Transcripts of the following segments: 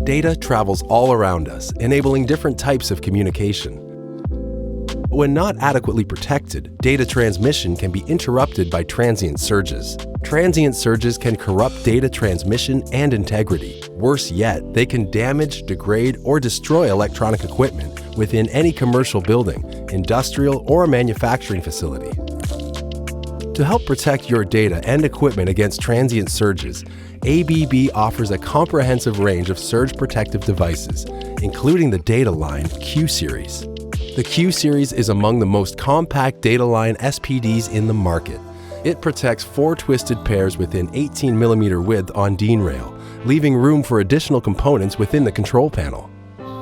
Data travels all around us, enabling different types of communication. When not adequately protected, data transmission can be interrupted by transient surges. Transient surges can corrupt data transmission and integrity. Worse yet, they can damage, degrade, or destroy electronic equipment within any commercial building, industrial, or manufacturing facility. To help protect your data and equipment against transient surges, ABB offers a comprehensive range of surge protective devices, including the data line Q-Series. The Q-Series is among the most compact data line SPDs in the market. It protects 4 twisted pairs within 18mm width on DIN rail, leaving room for additional components within the control panel.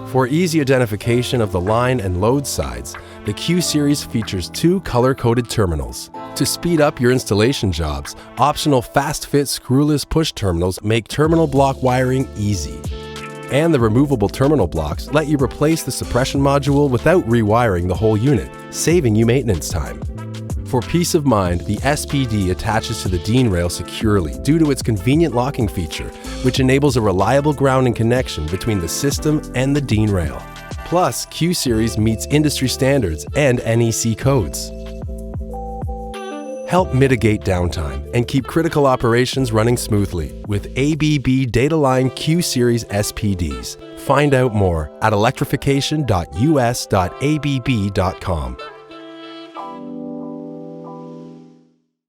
For easy identification of the line and load sides, the Q-Series features 2 color-coded terminals. To speed up your installation jobs, optional fast-fit screwless push terminals make terminal block wiring easy. And the removable terminal blocks let you replace the suppression module without rewiring the whole unit, saving you maintenance time. For peace of mind, the SPD attaches to the DIN rail securely due to its convenient locking feature, which enables a reliable grounding connection between the system and the DIN rail. Plus, Q-Series meets industry standards and NEC codes. Help mitigate downtime and keep critical operations running smoothly with ABB Dataline Q-Series SPDs. Find out more at electrification.us.abb.com.